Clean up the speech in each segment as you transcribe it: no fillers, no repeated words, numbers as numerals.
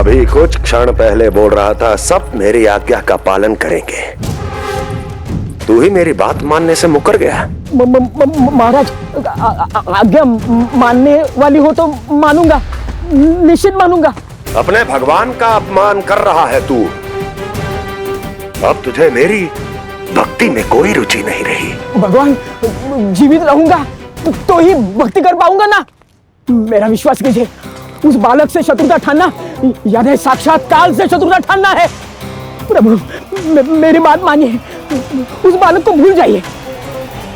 अभी कुछ क्षण पहले बोल रहा था सब मेरी आज्ञा का पालन करेंगे। तू ही मेरी बात मानने से मुकर गया। महाराज, आज्ञा मानने वाली हो तो मानूंगा, निश्चित मानूंगा। अपने भगवान का अपमान कर रहा है तू। अब तुझे मेरी भक्ति में कोई रुचि नहीं रही। भगवान, जीवित रहूंगा तो ही भक्ति कर पाऊंगा ना। मेरा विश्वास कीजिए, उस बालक से शत्रुता ठानना याद है, साक्षात काल से शत्रुता ठानना है। प्रभु, मेरी बात मानिए, उस बालक को भूल जाइए,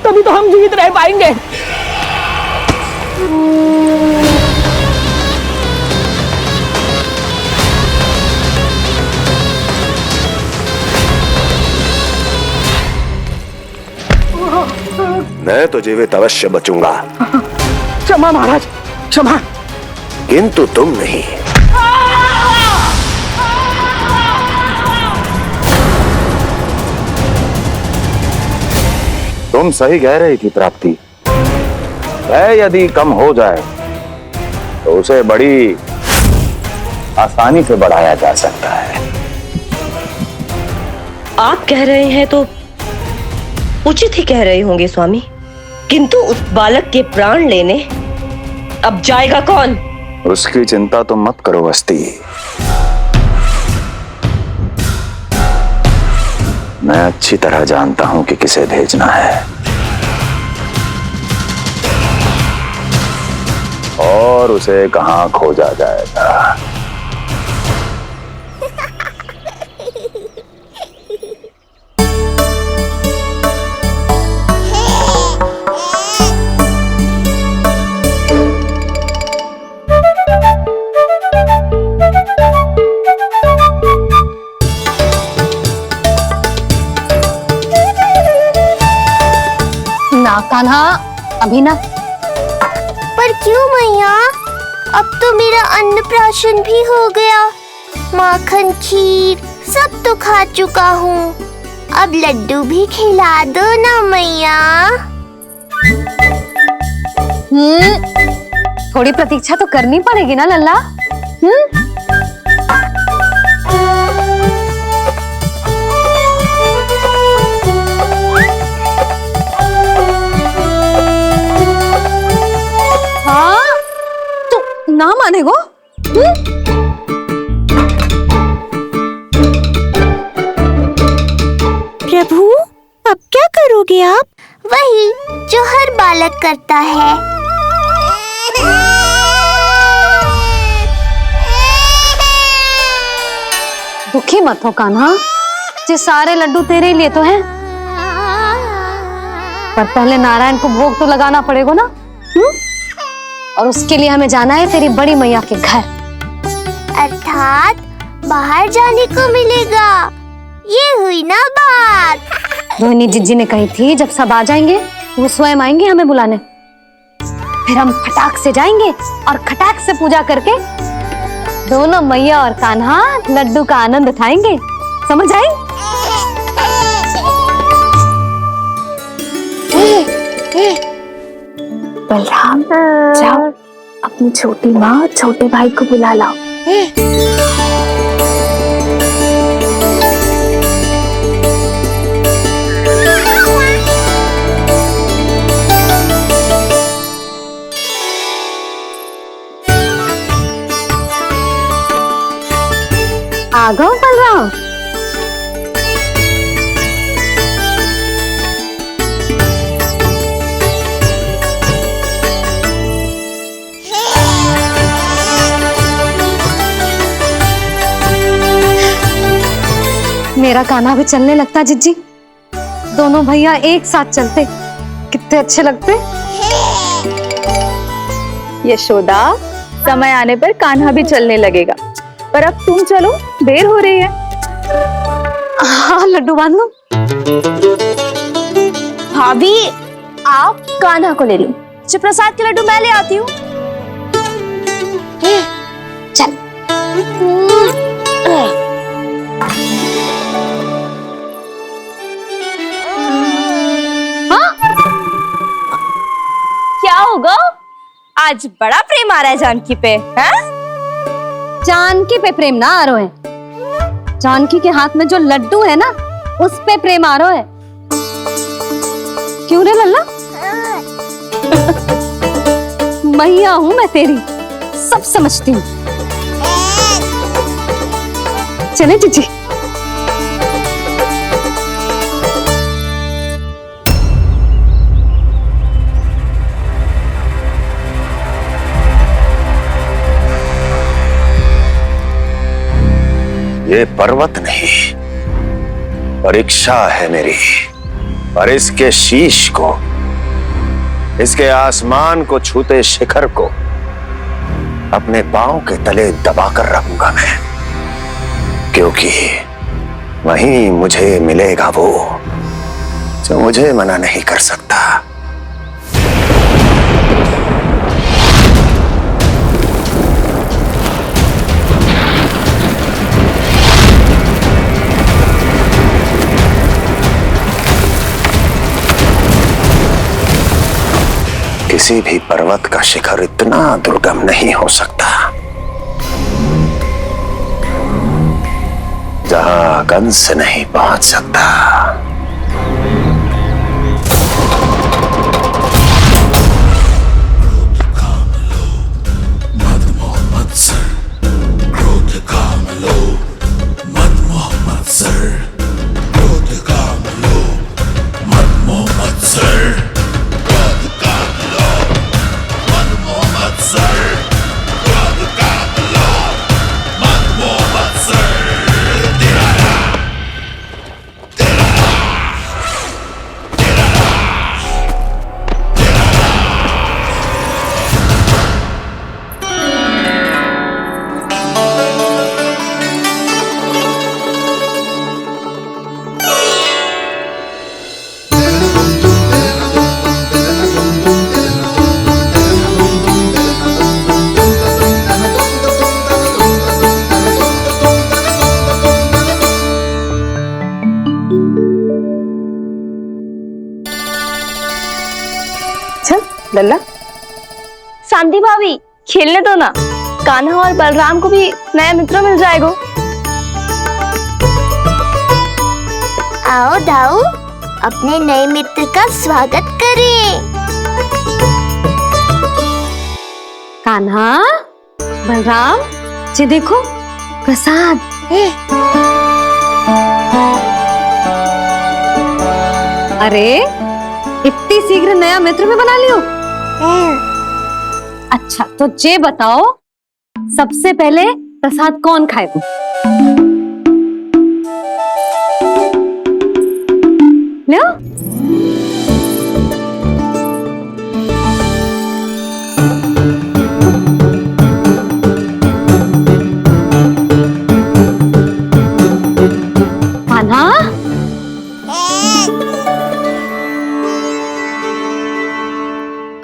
तभी तो हम जीवित रह पाएंगे। मैं तो जीवित अवश्य बचूंगा। क्षमा महाराज, क्षमा। किंतु तुम नहीं। तुम सही कह रही थी प्राप्ति। भय यदि कम हो जाए तो उसे बड़ी आसानी से बढ़ाया जा सकता है। आप कह रहे हैं तो उचित ही कह रहे होंगे स्वामी, किंतु उस बालक के प्राण लेने अब जाएगा कौन? उसकी चिंता तो मत करो वस्ती। मैं अच्छी तरह जानता हूं कि किसे भेजना है और उसे कहां खोजा जाएगा। कान्हा, अभी ना। पर क्यों मैया? अब तो मेरा अन्नप्राशन भी हो गया, माखन खीर सब तो खा चुका हूँ। अब लड्डू भी खिला दो ना मैया। थोड़ी प्रतीक्षा तो करनी पड़ेगी ना लल्ला। ना माने गो? प्रभु, अब क्या करोगे आप? वही जो हर बालक करता है। दुखी मत हो कान्हा, ये सारे लड्डू तेरे लिए तो हैं। पर पहले नारायण को भोग तो लगाना पड़ेगा ना। और उसके लिए हमें जाना है तेरी बड़ी मैया के घर। अर्थात बाहर जाने को मिलेगा, ये हुई ना बात। रोहिणी जिज्जी ने कही थी जब सब आ जाएंगे वो स्वयं आएंगे हमें बुलाने। फिर हम फटाक से जाएंगे और खटाक से पूजा करके दोनों मैया और कान्हा लड्डू का आनंद उठाएंगे। समझ आई? बलराम, जाओ अपनी छोटी माँ और छोटे भाई को बुला लाओ। आ गओ बलराम। मेरा कान्हा भी चलने लगता जिज्जी। दोनों भैया एक साथ चलते कितने अच्छे लगते। यशोदा, समय आने पर कान्हा भी चलने लगेगा, पर अब तुम चलो, देर हो रही है। हाँ, लड्डू बांध लो। भाभी, आप कान्हा को ले लो, प्रसाद के लड्डू मैं ले आती हूँ। चल। क्या होगा? आज बड़ा प्रेम आ रहा है जानकी पे, हैं? जानकी पे प्रेम ना आरो है, जानकी के हाथ में जो लड्डू है ना उस पे प्रेम आरो है। क्यों रे लल्ला? मैया हूं मैं तेरी, सब समझती हूँ। चले जीजी। ये पर्वत नहीं, परीक्षा है मेरी, और इसके शीश को, इसके आसमान को छूते शिखर को अपने पांव के तले दबाकर रखूंगा मैं, क्योंकि वहीं मुझे मिलेगा वो जो मुझे मना नहीं कर सकता। किसी भी पर्वत का शिखर इतना दुर्गम नहीं हो सकता जहां कंस नहीं पहुंच सकता। लल्ला, शांति भाभी खेलने दो ना, कान्हा और बलराम को भी नया मित्र मिल जाएगा। आओ दाऊ, अपने नए मित्र का स्वागत करें। कान्हा, बलराम जी देखो प्रसाद। अरे इतनी शीघ्र नया मित्र भी बना लियो? अच्छा तो ये बताओ, सबसे पहले प्रसाद कौन खाएगा? लो। कान्हा,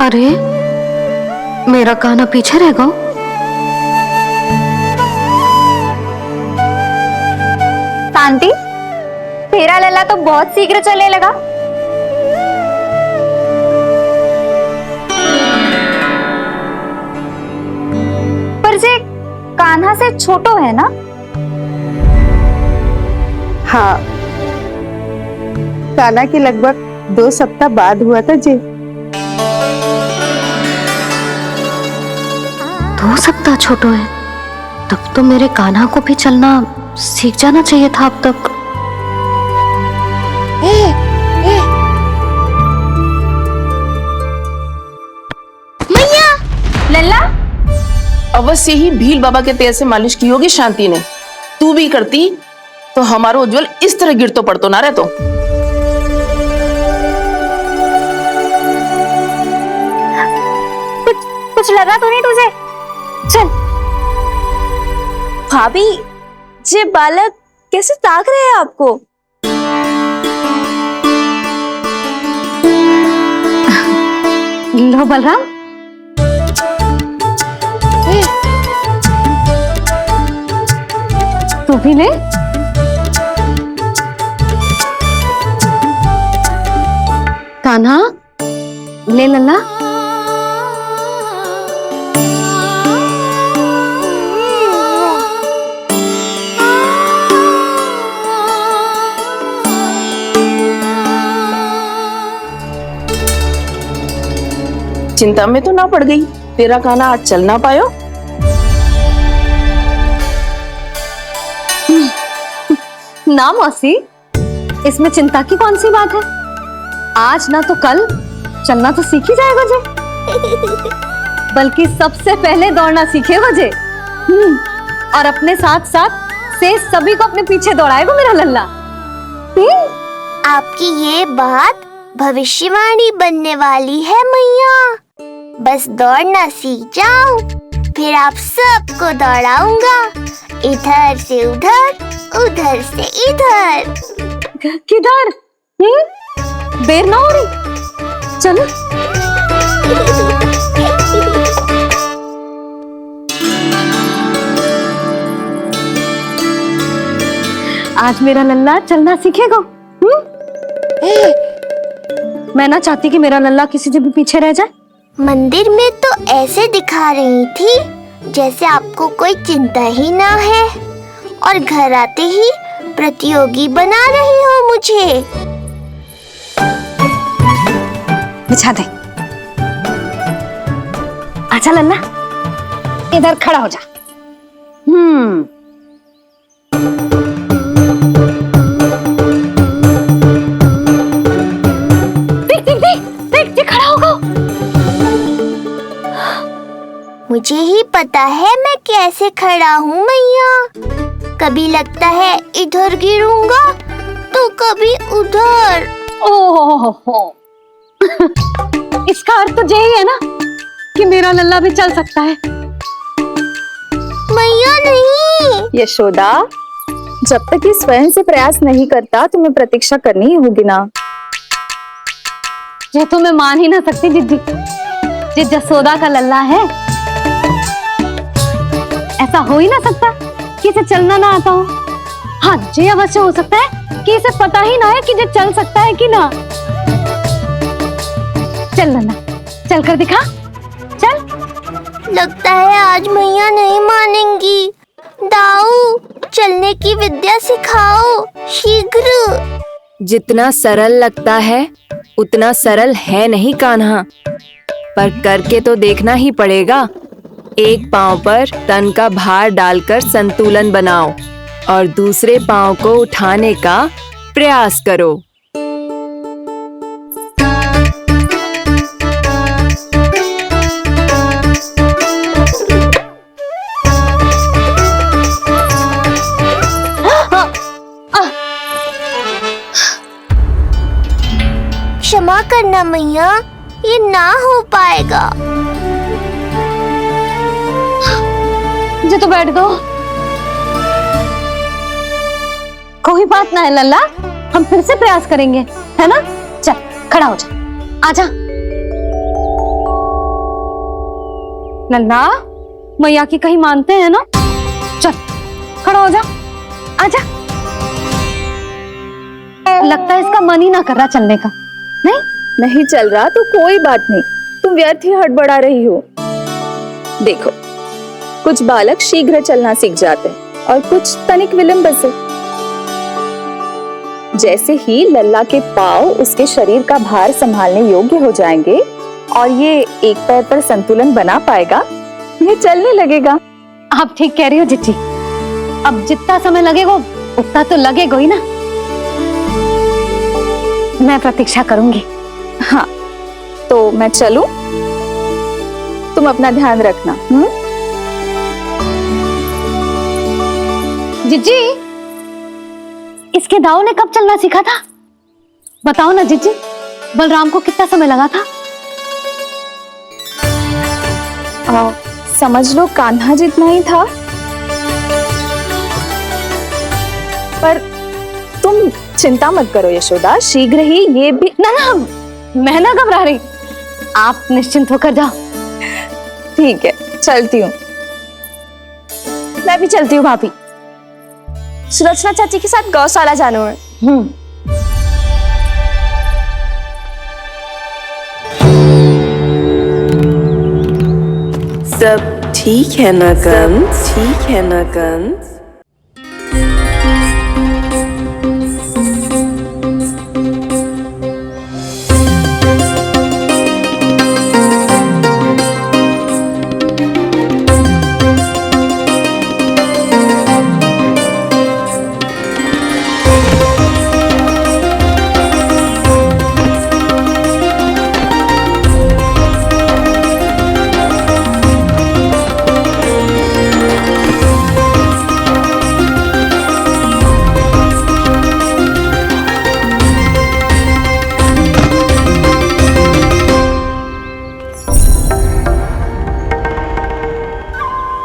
अरे मेरा कान्हा पीछे रहेगा। शांति, तेरा लल्ला तो बहुत शीघ्र चलने लगा। पर जे कान्हा से छोटो है ना? हाँ, कान्हा की लगभग 2 सप्ताह बाद हुआ था जी। 2 सप्ताह छोटो है, तब तो मेरे कान्हा को भी चलना सीख जाना चाहिए था अब तक। मैया, लल्ला, अवश्य ही भील बाबा के तेल से मालिश की होगी शांति ने। तू भी करती तो हमारा उज्जवल इस तरह गिर तो पड़तो ना रहतो। कुछ लगा तो नहीं तुझे? चल। भाभी, ये बालक कैसे ताक रहे हैं आपको? लो बलराम। तू भी ले। कान्हा, ले लल्ला। चिंता में तो ना पड़ गई, तेरा कान्हा आज चल ना पायो। ना मौसी, इसमें चिंता की कौन सी बात है? आज ना तो कल चलना तो सीख ही जाएगा जे। बल्कि सबसे पहले दौड़ना सीखेगा जे। और अपने साथ साथ से सभी को अपने पीछे दौड़ाएगा मेरा लल्ला। आपकी ये बात भविष्यवाणी बनने वाली है मैया। बस दौड़ना सीख जाऊं, फिर आप सबको दौड़ाऊंगा, इधर से उधर, उधर से इधर। किधर? देर ना हो रही, चलो। आज मेरा लल्ला चलना सीखेगा। मैं ना चाहती कि मेरा लल्ला किसी से भी पीछे रह जाए। मंदिर में तो ऐसे दिखा रही थी जैसे आपको कोई चिंता ही ना है, और घर आते ही प्रतियोगी बना रही हो मुझे। बिछा दे। आजा लल्ला, इधर खड़ा हो जा। देख खड़ा होगा। मुझे ही पता है मैं कैसे खड़ा हूँ मैया। कभी लगता है इधर गिरूंगा तो कभी उधर। ओह, इसका अर्थ तो यही है ना कि मेरा लल्ला भी चल सकता है। मैया नहीं। यशोदा, जब तक ये स्वयं से प्रयास नहीं करता तुम्हें प्रतीक्षा करनी ही होगी ना। ये तो मैं मान ही ना सकती जिद्दी, ये जसोदा का लल्ला है। ऐसा हो ही ना सकता कि इसे चलना ना आता हो। हाँ, ये अवश्य हो सकता है कि इसे पता ही ना है कि ये चल सकता है कि ना। चल लल्ला, चल कर दिखा, चल। लगता है आज मैया नहीं मानेंगी। दाऊ, चलने की विद्या सिखाओ शीघ्र। जितना सरल लगता है उतना सरल है नहीं कान्हा, पर करके तो देखना ही पड़ेगा। एक पांव पर तन का भार डालकर संतुलन बनाओ और दूसरे पांव को उठाने का प्रयास करो। क्षमा करना मैया, ये ना हो पाएगा। मुझे तो बैठ दो। कोई बात ना है लल्ला, हम फिर से प्रयास करेंगे, है ना? चल खड़ा हो जा, आजा। लल्ला, मैया की कहीं मानते हैं ना? चल खड़ा हो जा, आजा। लगता है इसका मन ही ना कर रहा चलने का। नहीं चल रहा तो कोई बात नहीं, तुम व्यर्थ ही हड़बड़ा रही हो। देखो, कुछ बालक शीघ्र चलना सीख जाते हैं और कुछ तनिक विलंब से। जैसे ही लल्ला के पांव उसके शरीर का भार संभालने योग्य हो जाएंगे और ये एक पैर पर संतुलन बना पाएगा, ये चलने लगेगा। आप ठीक कह रही हो जिज्जी। अब जितना समय लगेगा उतना तो लगेगा ही ना। मैं प्रतीक्षा करूंगी। हाँ, तो मैं चलूं? तुम अपना ध्यान रखना। जिज्जी, इसके दाऊ ने कब चलना सीखा था? बताओ ना जिज्जी, बलराम को कितना समय लगा था? समझ लो कान्हा जितना ही था। पर तुम चिंता मत करो यशोदा, शीघ्र ही ये भी। ना, मैं ना घबरा रही, आप निश्चिंत होकर जाओ। ठीक है, चलती हूँ। मैं भी चलती हूँ भाभी। सुलोचना चाची के साथ गौशाला जाना है। सब ठीक है ना कंस? ठीक है ना कंस?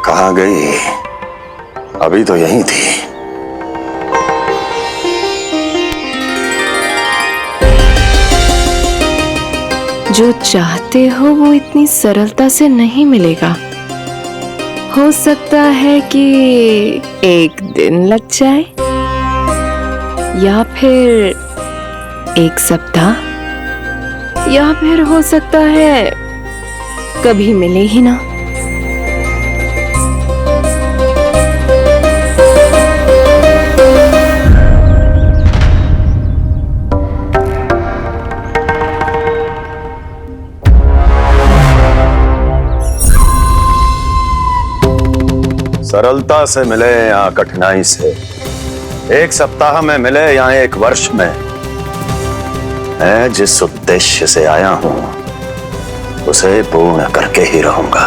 कहाँ गई? अभी तो यहीं थी। जो चाहते हो वो इतनी सरलता से नहीं मिलेगा। हो सकता है कि एक दिन लग जाए या फिर एक सप्ताह, या फिर हो सकता है कभी मिले ही ना। सरलता से मिले या कठिनाई से, एक सप्ताह में मिले या एक वर्ष में, मैं जिस उद्देश्य से आया हूं उसे पूर्ण करके ही रहूंगा।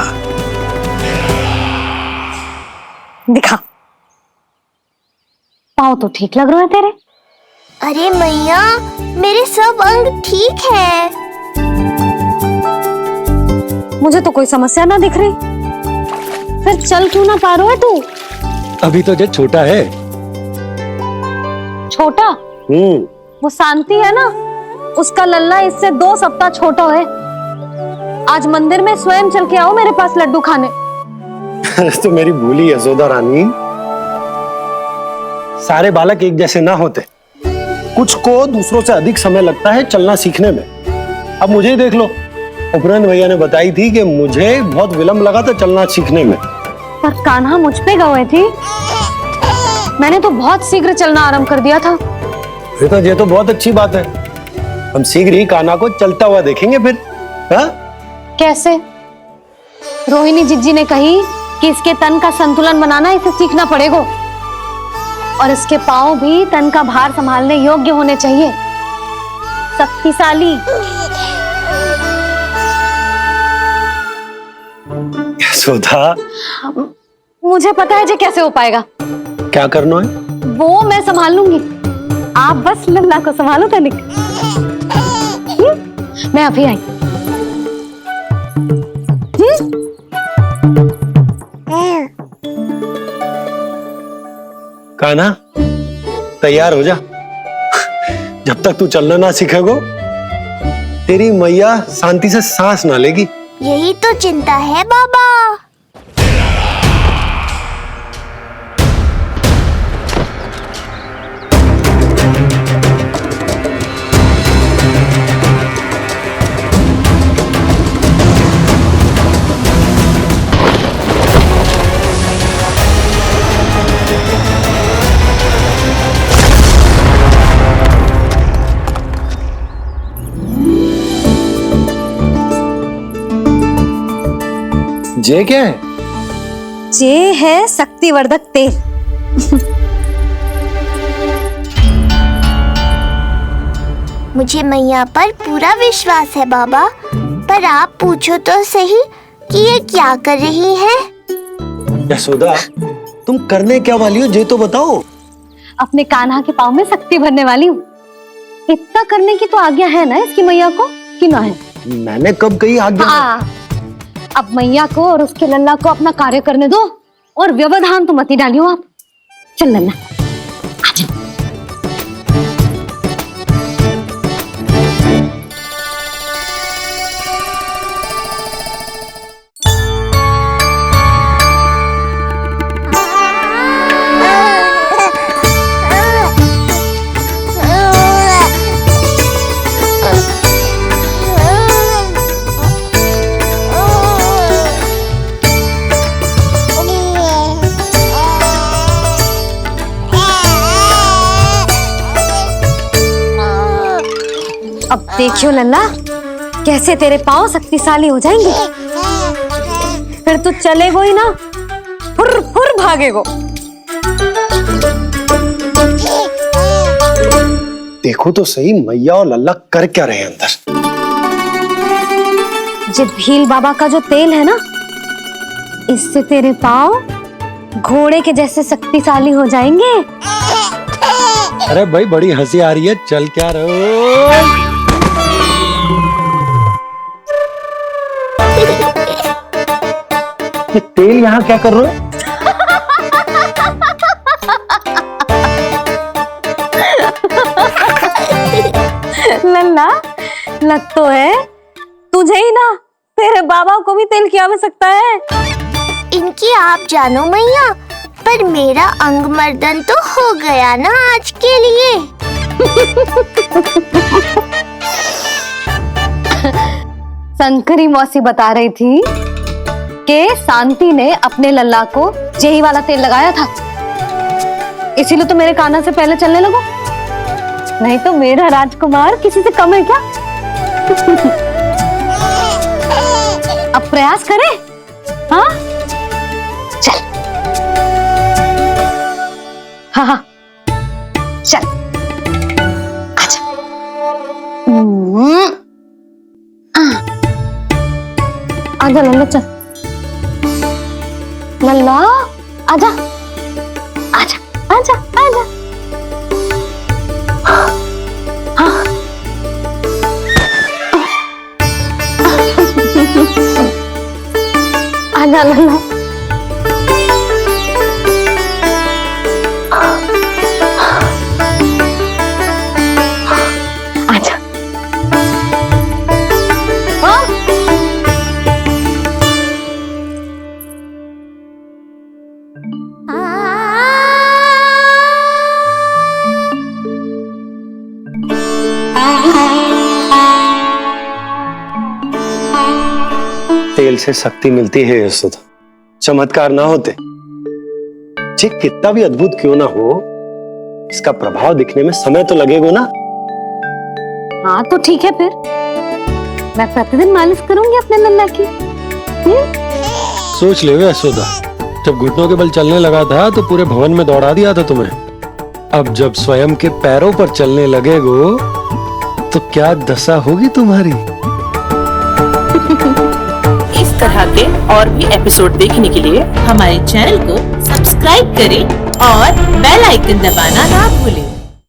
दिखा, पाँव तो ठीक लग रहे हैं तेरे। अरे मैया, मेरे सब अंग ठीक है। मुझे तो कोई समस्या ना दिख रही। फिर चल क्यों ना पा रहा है तू? अभी तो जो छोटा है। छोटा? वो शांति है ना, उसका लल्ला इससे 2 सप्ताह छोटा है। आज मंदिर में स्वयं चल के आओ मेरे पास लड्डू खाने। तो मेरी भूली है यशोदा रानी, सारे बालक एक जैसे ना होते। कुछ को दूसरों से अधिक समय लगता है चलना सीखने में। अब मुझे ही देख लो, उपरांत भैया ने बताई थी कि मुझे बहुत विलंब लगा था चलना सीखने में। पर कान्हा मुझ पे गए थी, मैंने तो बहुत शीघ्र चलना आरंभ कर दिया था। ये तो बहुत अच्छी बात है। हम शीघ्र ही कान्हा को चलता हुआ देखेंगे फिर। हा? कैसे? रोहिणी जिज्जी ने कही कि इसके तन का संतुलन बनाना इसे सीखना पड़ेगा, और इसके पांव भी तन का भार संभालने योग्य होने चाहिए, शक्तिशाली। यशोदा, मुझे पता है जे कैसे हो पाएगा। क्या करना है? वो मैं संभाल लूंगी, आप बस लल्ला को संभालो तनिक। मैं अभी आई। कान्हा, तैयार हो जा। जब तक तू चलना ना सीखेगो, तेरी मैया शांति से सांस ना लेगी। यही तो चिंता है बाबा। जे क्या है? जे है शक्तिवर्धक तेल। मुझे मैया पर पूरा विश्वास है बाबा, पर आप पूछो तो सही कि ये क्या कर रही है? यशोदा, तुम करने क्या वाली हो जे तो बताओ। अपने कान्हा के पाँव में शक्ति भरने वाली हूँ। इतना करने की तो आज्ञा है ना इसकी मैया को, कि ना है? मैंने कब कही आज्ञा? अब मैया को और उसके लल्ला को अपना कार्य करने दो, और व्यवधान तो मत ही डालियो आप। चल लल्ला, आजा। अब देखियो लल्ला, कैसे तेरे पांव शक्तिशाली हो जाएंगे। फिर तू चलेगो ही ना, फुर फुर भागेगो। देखो तो सही, मैया और लल्ला कर क्या रहे हैं अंदर। जो भील बाबा का जो तेल है ना, इससे तेरे पांव घोड़े के जैसे शक्तिशाली हो जाएंगे। अरे भाई, बड़ी हंसी आ रही है, चल क्या रहो। ये तेल यहाँ क्या कर रहे हो? लल्ला लग तो है तुझे ही ना, तेरे बाबा को भी तेल की आवश्यकता है। इनकी आप जानो मैया, पर मेरा अंग मर्दन तो हो गया ना आज के लिए। शंकरी मौसी बता रही थी कि शांति ने अपने लल्ला को यही वाला तेल लगाया था, इसीलिए तो मेरे कान्हा से पहले चलने लगो, नहीं तो मेरा राजकुमार किसी से कम है क्या? अब प्रयास करें, हाँ? चल, हाँ हाँ, चल, आजा। आजा लल्ला, चल, लल्ला, आजा, आजा, आजा, आजा। आजा लल्ला। आजा। हाँ? तेल से शक्ति मिलती है यशोदा, चमत्कार ना होते, जी कितना भी अद्भुत क्यों ना हो, इसका प्रभाव दिखने में समय तो लगेगा ना। हाँ तो ठीक है, फिर मैं प्रतिदिन मालिश करूंगी अपने लल्ला की। सोच ले यशोदा, जब घुटनों के बल चलने लगा था तो पूरे भवन में दौड़ा दिया था तुम्हें, अब जब स्वयं के पैरों पर चलने लगेगो तो क्या दशा होगी तुम्हारी। इस तरह के और भी एपिसोड देखने के लिए हमारे चैनल को सब्सक्राइब करें और बेल आइकन दबाना ना भूलें।